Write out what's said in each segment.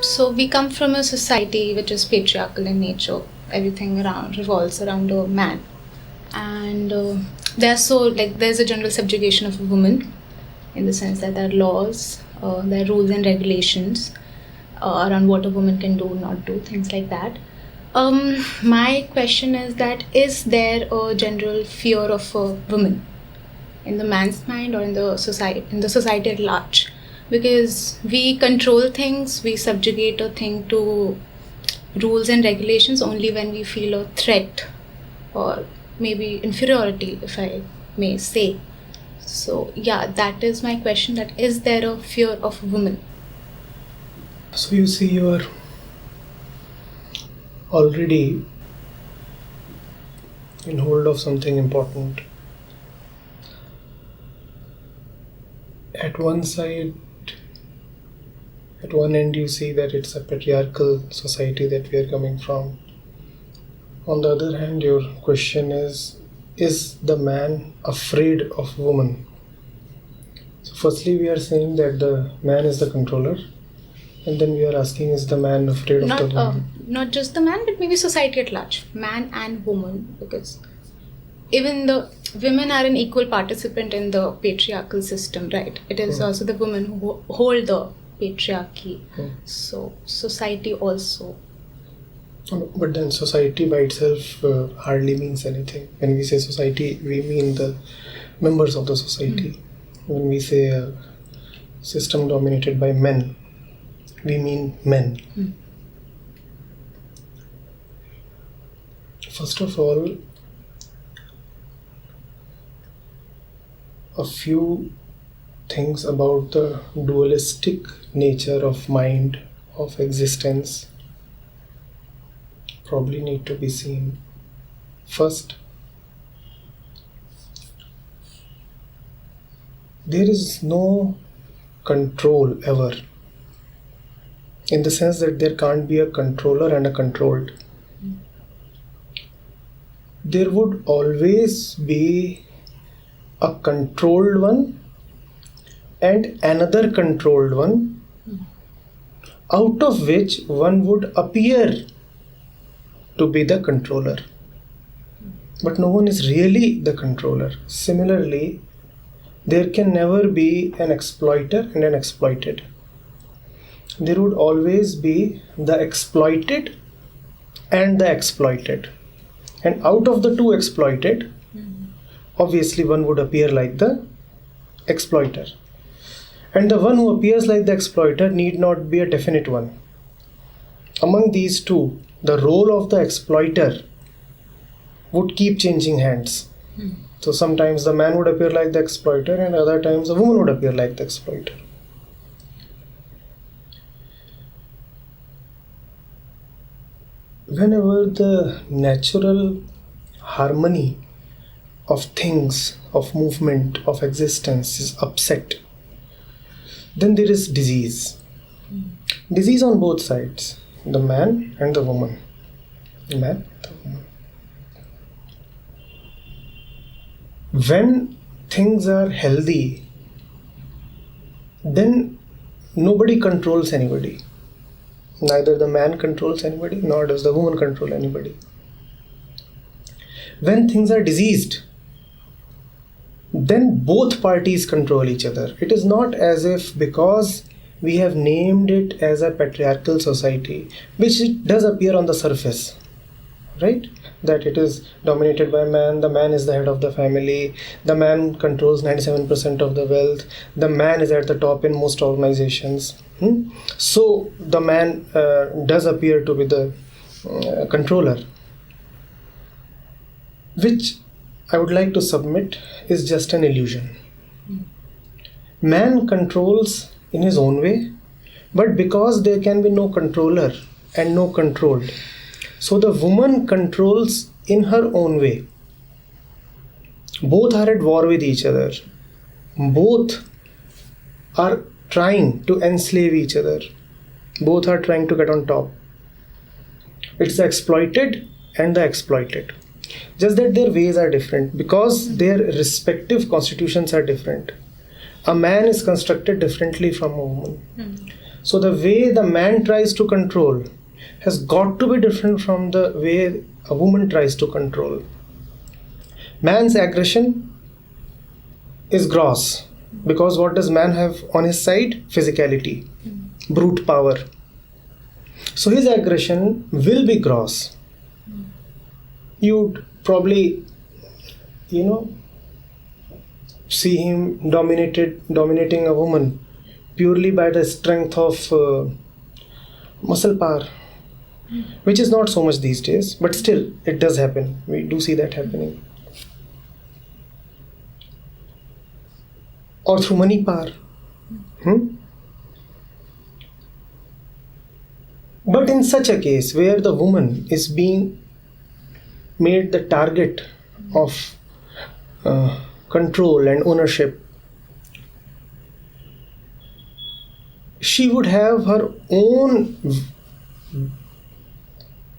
So we come from a society which is patriarchal in nature. Everything around revolves around a man, and there's a general subjugation of a woman, in the sense that there are laws, there are rules and regulations around what a woman can do, not do, things like that. My question is that is there a general fear of a woman in the man's mind or in the society at large? Because we control things, we subjugate a thing to rules and regulations only when we feel a threat or maybe inferiority, if I may say. So yeah, that is my question, that is there a fear of women? So you see, you are already in hold of something important. At one end you see that it's a patriarchal society that we are coming from. On the other hand, your question is the man afraid of woman? So firstly we are saying that the man is the controller, and then we are asking, is the man afraid of the woman? Not just the man, but maybe society at large, man and woman, because even the women are an equal participant in the patriarchal system, right? It is also the women who hold the patriarchy. So society also. But then society by itself hardly means anything. When we say society, we mean the members of the society. When we say a system dominated by men, we mean men. First of all, a few things about the dualistic nature of mind, of existence, probably need to be seen. First, there is no control ever, in the sense that there can't be a controller and a controlled. There would always be a controlled one and another controlled one, out of which one would appear to be the controller. But no one is really the controller. Similarly, there can never be an exploiter and an exploited. There would always be the exploited and the exploited. And out of the two exploited, obviously one would appear like the exploiter. And the one who appears like the exploiter need not be a definite one. Among these two, the role of the exploiter would keep changing hands. So sometimes the man would appear like the exploiter, and other times the woman would appear like the exploiter. Whenever the natural harmony of things, of movement, of existence is upset, then there is disease. Disease on both sides, the man and the woman. The man, the woman. When things are healthy, then nobody controls anybody. Neither the man controls anybody, nor does the woman control anybody. When things are diseased, then both parties control each other. It is not as if because we have named it as a patriarchal society, which it does appear on the surface, right? That it is dominated by man, the man is the head of the family, the man controls 97% of the wealth, the man is at the top in most organizations. So the man does appear to be the controller, which I would like to submit is just an illusion. Man controls in his own way, but because there can be no controller and no controlled, so the woman controls in her own way. Both are at war with each other. Both are trying to enslave each other. Both are trying to get on top. It's the exploited and the exploited. Just that their ways are different because their respective constitutions are different. A man is constructed differently from a woman. So the way the man tries to control has got to be different from the way a woman tries to control. Man's aggression is gross because what does man have on his side? Physicality, brute power. So his aggression will be gross. You'd probably, see him dominating a woman purely by the strength of muscle power, which is not so much these days, but still it does happen. We do see that happening. Or through money power. But in such a case where the woman is being made the target of control and ownership, she would have her own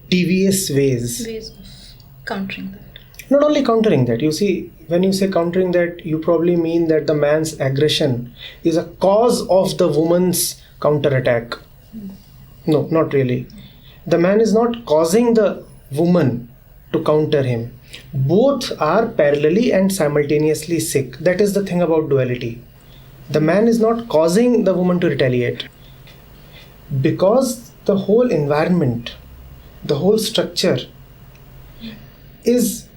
devious ways of countering that. Not only countering that, you see, when you say countering that, you probably mean that the man's aggression is a cause of the woman's counterattack. No, not really. The man is not causing the woman to counter him. Both are parallelly and simultaneously sick. That is the thing about duality. The man is not causing the woman to retaliate, because the whole environment, the whole structure is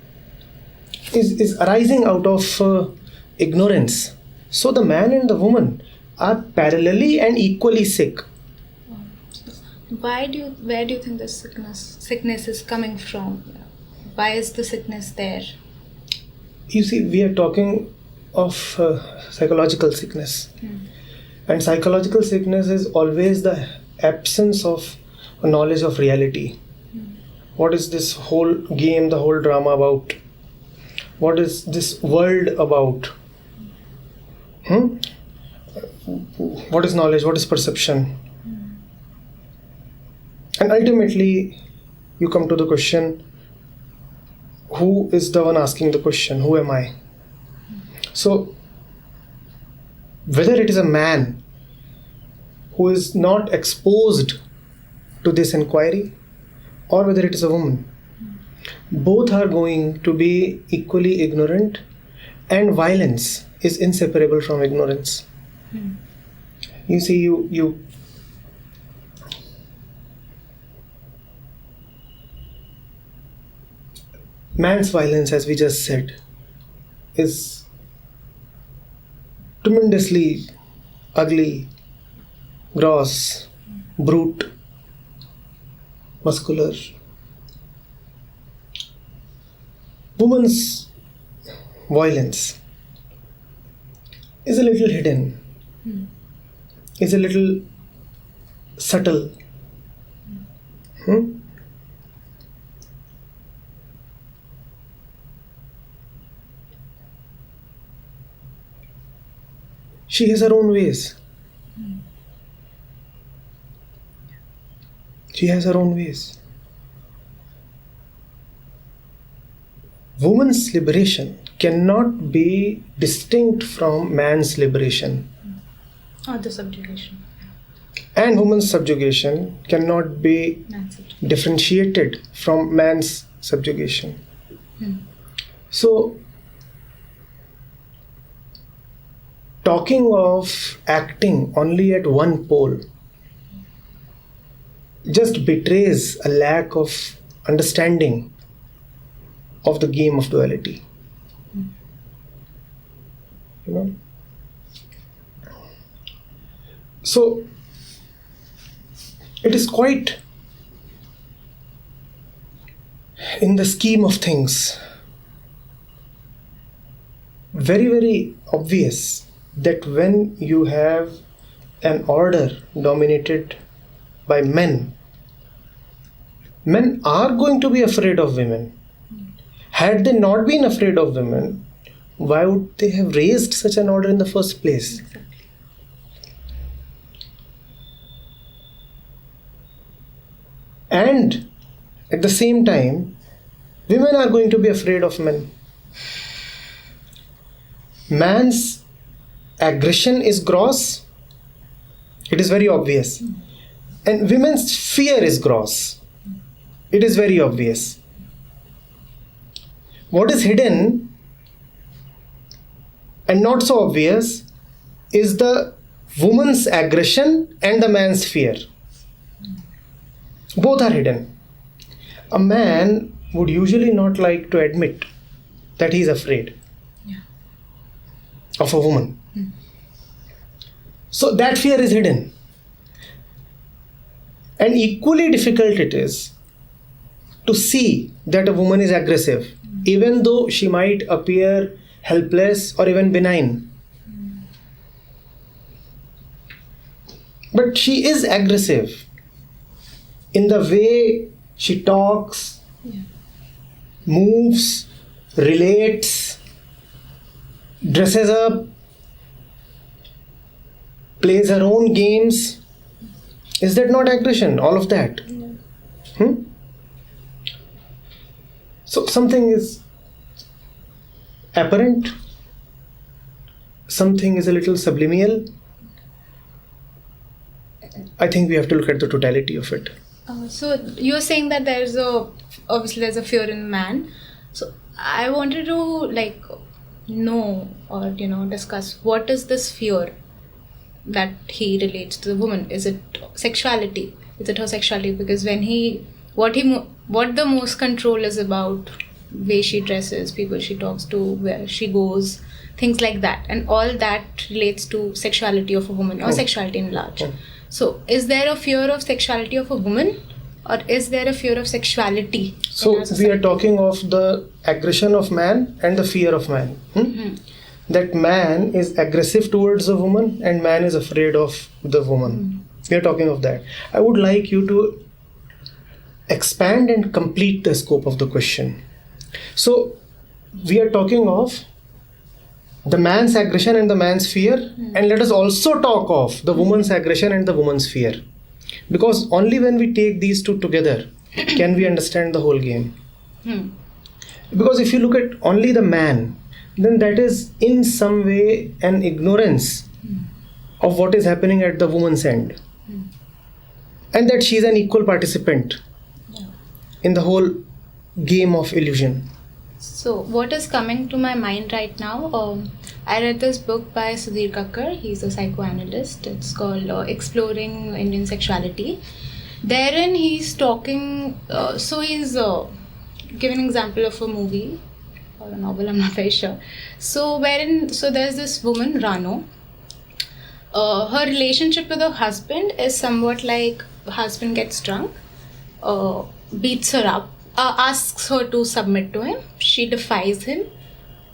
arising out of ignorance. So the man and the woman are parallelly and equally sick. Where do you think this sickness is coming from? Why is the sickness there? You see, we are talking of psychological sickness. And psychological sickness is always the absence of a knowledge of reality. What is this whole game, the whole drama about? What is this world about? What is knowledge? What is perception? And ultimately, you come to the question, who is the one asking the question? Who am I? So, whether it is a man who is not exposed to this inquiry, or whether it is a woman, both are going to be equally ignorant, and violence is inseparable from ignorance. You see, you man's violence, as we just said, is tremendously ugly, gross, brute, muscular. Woman's violence is a little hidden, is a little subtle. She has her own ways. She has her own ways. Woman's liberation cannot be distinct from man's liberation. Or the subjugation. And woman's subjugation cannot be differentiated from man's subjugation. So, talking of acting only at one pole just betrays a lack of understanding of the game of duality. So it is quite, in the scheme of things, very, very obvious that when you have an order dominated by men, men are going to be afraid of women. Had they not been afraid of women, why would they have raised such an order in the first place? Exactly. And at the same time, women are going to be afraid of men. Man's aggression is gross, It is very obvious. And women's fear is gross. It is very obvious. What is hidden and not so obvious is the woman's aggression and the man's fear. Both are hidden. A man would usually not like to admit that he is afraid of a woman. So that fear is hidden. And equally difficult it is to see that a woman is aggressive, even though she might appear helpless or even benign. But she is aggressive in the way she talks, moves, relates, dresses up, plays her own games. Is that not aggression? All of that. So something is apparent, something is a little subliminal. I think we have to look at the totality of it. So you're saying that obviously there's a fear in man. So I wanted to know or discuss what is this fear that he relates to the woman. Is it sexuality? Is it her sexuality? Because what the most control is about way she dresses, people she talks to, where she goes, things like that, and all that relates to sexuality of a woman or sexuality in large. So is there a fear of sexuality of a woman, or is there a fear of sexuality? So we are talking of the aggression of man and the fear of man. That man is aggressive towards a woman and man is afraid of the woman. We are talking of that. I would like you to expand and complete the scope of the question. So we are talking of the man's aggression and the man's fear, and let us also talk of the woman's aggression and the woman's fear, because only when we take these two together can we understand the whole game. Because if you look at only the man, then that is in some way an ignorance of what is happening at the woman's end, and that she is an equal participant in the whole game of illusion. So what is coming to my mind right now, I read this book by Sudhir Kakkar. He's a psychoanalyst. It's called Exploring Indian Sexuality. Therein he's talking, he's giving an example of a movie or a novel, I'm not very sure. So there's this woman, Rano. Her relationship with her husband is somewhat like husband gets drunk, beats her up, asks her to submit to him. She defies him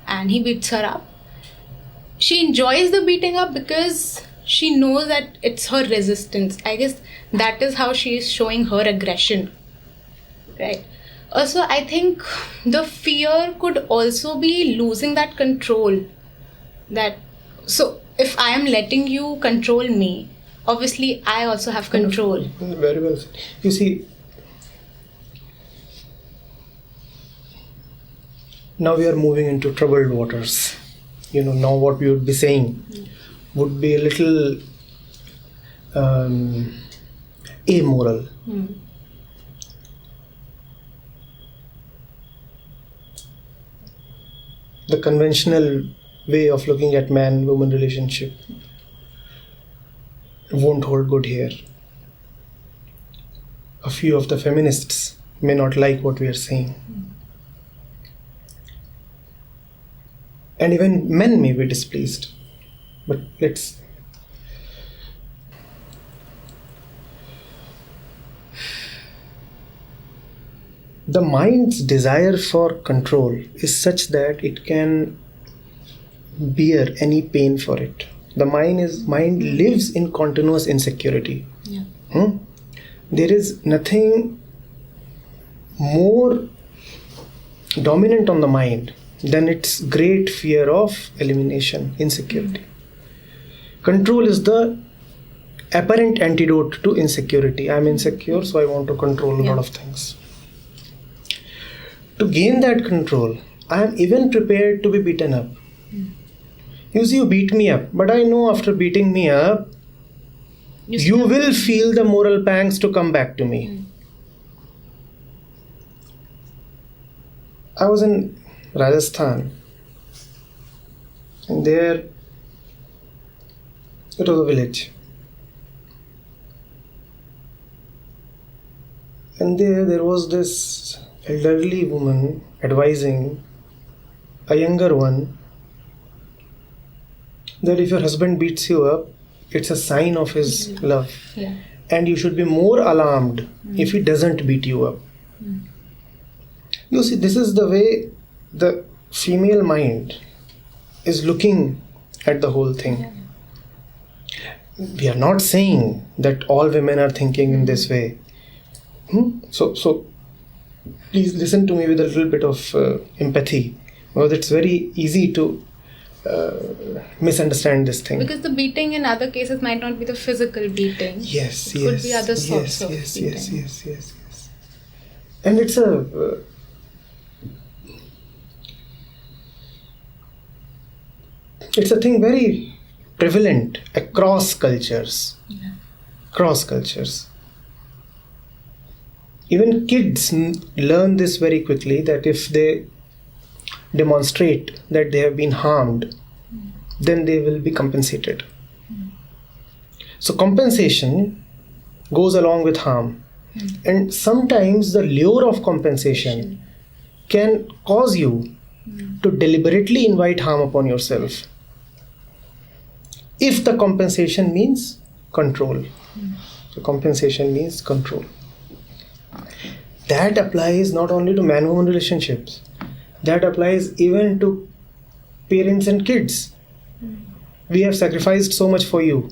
and he beats her up. She enjoys the beating up because she knows that it's her resistance. I guess that is how she is showing her aggression, right? Also, I think the fear could also be losing that control. So if I am letting you control me, obviously I also have control. Very well said. You see, now we are moving into troubled waters. Now what we would be saying would be a little amoral. The conventional way of looking at man-woman relationship won't hold good here. A few of the feminists may not like what we are saying. And even men may be displeased. But the mind's desire for control is such that it can bear any pain for it. The mind lives in continuous insecurity. There is nothing more dominant on the mind than its great fear of elimination, insecurity. Control is the apparent antidote to insecurity. I'm insecure, so I want to control a lot of things. To gain that control, I am even prepared to be beaten up. You see, you beat me up, but I know after beating me up, you will feel the moral pangs to come back to me. I was in Rajasthan, and there it was a village. And there was this elderly woman advising a younger one that if your husband beats you up, it's a sign of his love. Yeah. And you should be more alarmed if he doesn't beat you up. You see, this is the way the female mind is looking at the whole thing. We are not saying that all women are thinking in this way. So please listen to me with a little bit of empathy, because it's very easy to misunderstand this thing. Because the beating in other cases might not be the physical beating. Yes, it could be other sorts of beating. Yes. And it's a thing very prevalent across cultures. Cross cultures. Even kids learn this very quickly, that if they demonstrate that they have been harmed, then they will be compensated. So compensation goes along with harm. And sometimes the lure of compensation can cause you to deliberately invite harm upon yourself, if the compensation means control. So compensation means control. That applies not only to man-woman relationships, that applies even to parents and kids. We have sacrificed so much for you,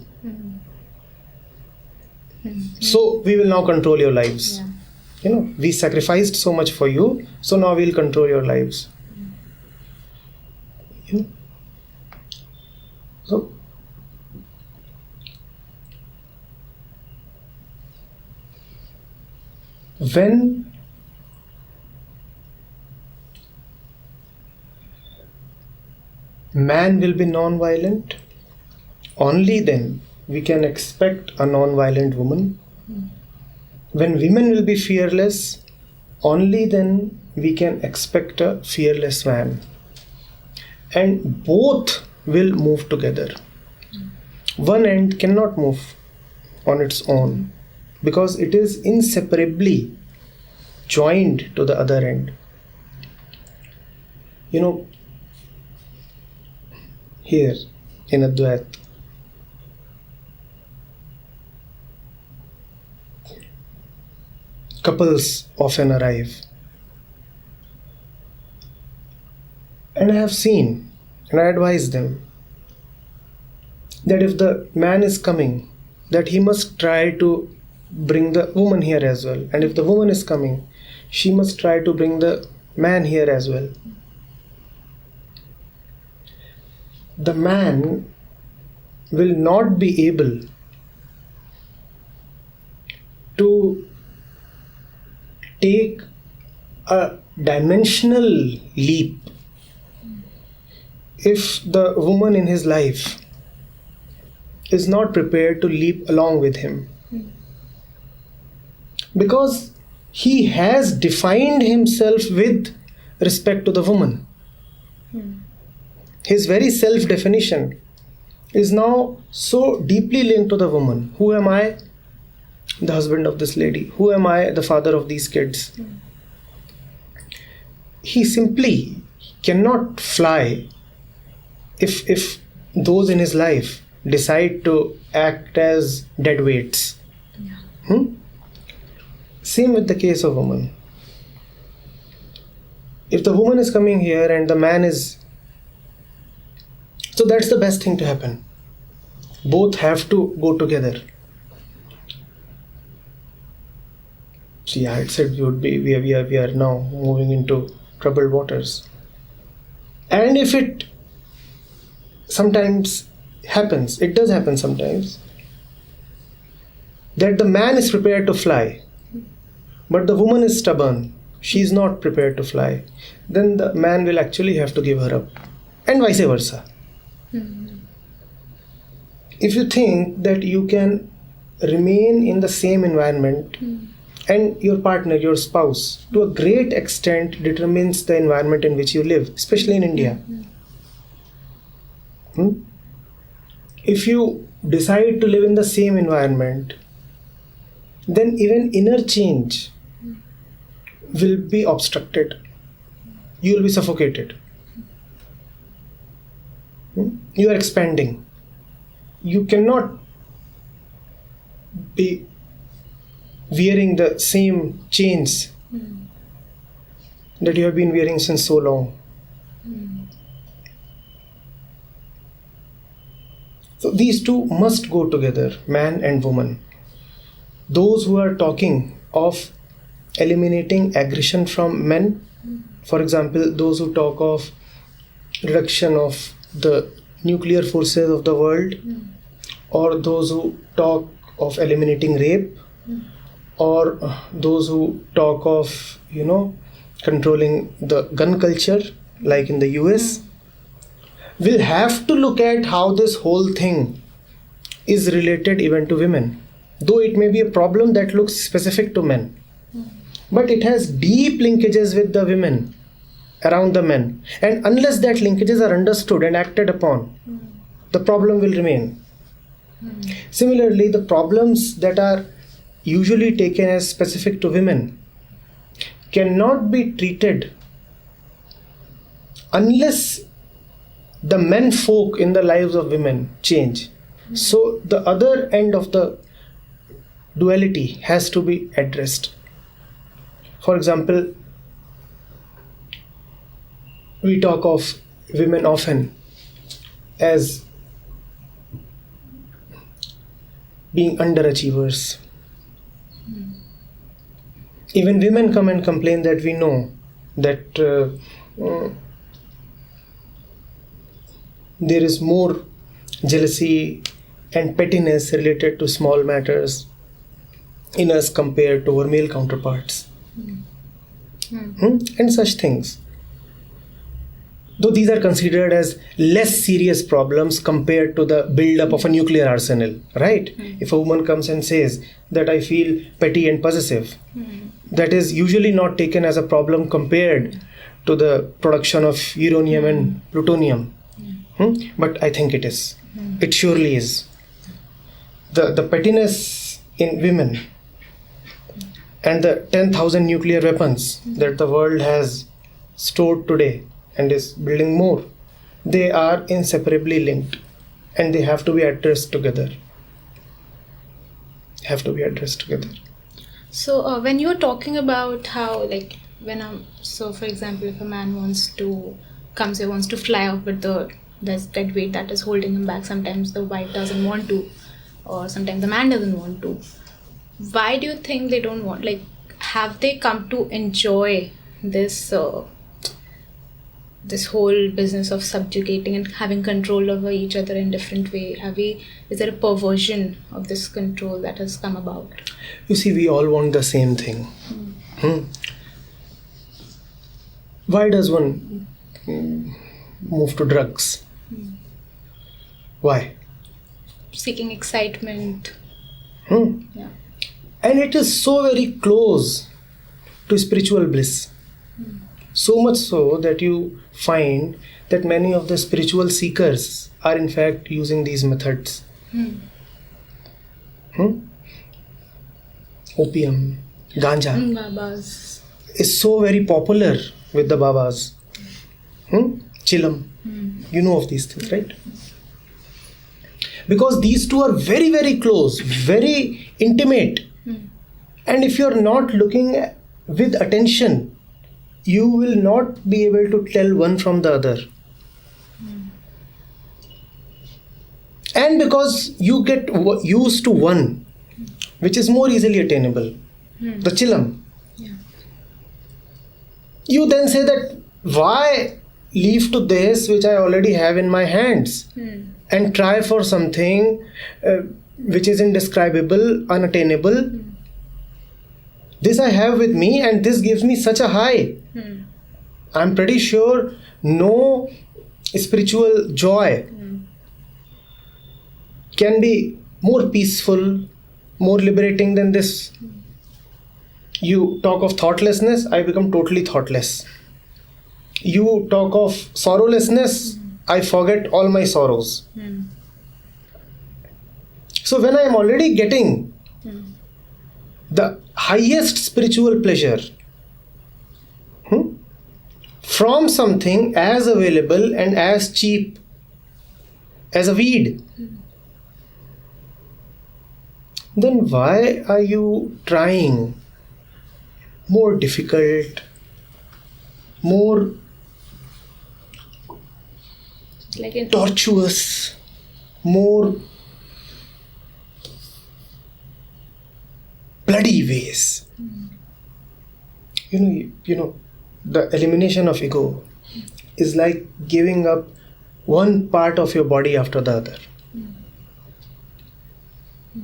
so we will now control your lives. We sacrificed so much for you, so now we'll control your lives. So when man will be non-violent, only then we can expect a non-violent woman. When women will be fearless, only then we can expect a fearless man. And both will move together. One end cannot move on its own, because it is inseparably joined to the other end. Here in Advait, couples often arrive. And I have seen, and I advise them, that if the man is coming, that he must try to bring the woman here as well. And if the woman is coming, she must try to bring the man here as well. The man will not be able to take a dimensional leap if the woman in his life is not prepared to leap along with him. Because he has defined himself with respect to the woman. His very self-definition is now so deeply linked to the woman. Who am I? The husband of this lady. Who am I? The father of these kids. He simply cannot fly if those in his life decide to act as dead weights. Same with the case of woman. If the woman is coming here and the man is... So that's the best thing to happen. Both have to go together. See, I had said we are now moving into troubled waters. And if it sometimes happens, it does happen sometimes, that the man is prepared to fly, but the woman is stubborn, she is not prepared to fly, then the man will actually have to give her up, and vice versa. If you think that you can remain in the same environment, and your partner, your spouse, to a great extent determines the environment in which you live, especially in India. If you decide to live in the same environment, then even inner change will be obstructed. You will be suffocated. You are expanding. You cannot be wearing the same chains that you have been wearing since so long. So these two must go together, man and woman. Those who are talking of eliminating aggression from men, for example, those who talk of reduction of the nuclear forces of the world, or those who talk of eliminating rape, or those who talk of, controlling the gun culture, like in the US, will have to look at how this whole thing is related even to women. Though it may be a problem that looks specific to men, but it has deep linkages with the women around the men. And unless that linkages are understood and acted upon, the problem will remain. Similarly, the problems that are usually taken as specific to women cannot be treated unless the men folk in the lives of women change. So the other end of the duality has to be addressed. For example, we talk of women often as being underachievers. Even women come and complain that we know that there is more jealousy and pettiness related to small matters in us compared to our male counterparts. And such things. Though these are considered as less serious problems compared to the build-up of a nuclear arsenal, right? If a woman comes and says that I feel petty and possessive, that is usually not taken as a problem compared to the production of uranium and plutonium. But I think it is. It surely is. The pettiness in women and the 10,000 nuclear weapons that the world has stored today and is building more, they are inseparably linked and they have to be addressed together. So when you're talking about how, like, for example, if a man wants to fly off with that weight that is holding him back, sometimes the wife doesn't want to, or sometimes the man doesn't want to. Why do you think they don't want? Like, have they come to enjoy this this whole business of subjugating and having control over each other in different way? Is there a perversion of this control that has come about? You see, we all want the same thing. Why does one move to drugs? Why? Seeking excitement. Yeah. And it is so very close to spiritual bliss. So much so that you find that many of the spiritual seekers are in fact using these methods. Opium, ganja Babas. is so very popular with the Babas. Chilam. You know of these things, right? Because these two are very, very close, very intimate. And if you're not looking with attention, you will not be able to tell one from the other. And because you get used to one, which is more easily attainable, the chilam, you then say that, why leave to this which I already have in my hands and try for something which is indescribable, unattainable. This I have with me and this gives me such a high. I'm pretty sure no spiritual joy can be more peaceful, more liberating than this? You talk of thoughtlessness, I become totally thoughtless. You talk of sorrowlessness, I forget all my sorrows. So when I am already getting the highest spiritual pleasure from something as available and as cheap as a weed, then why are you trying more difficult, more Like in tortuous, more bloody ways? You know, the elimination of ego is like giving up one part of your body after the other.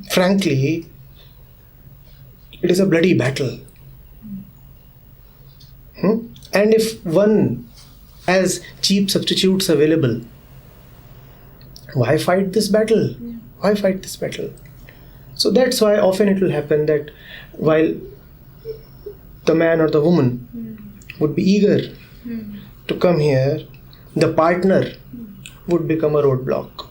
Frankly, it is a bloody battle. And if one has cheap substitutes available, why fight this battle? Why fight this battle? So that's why often it will happen that while the man or the woman would be eager to come here, the partner would become a roadblock.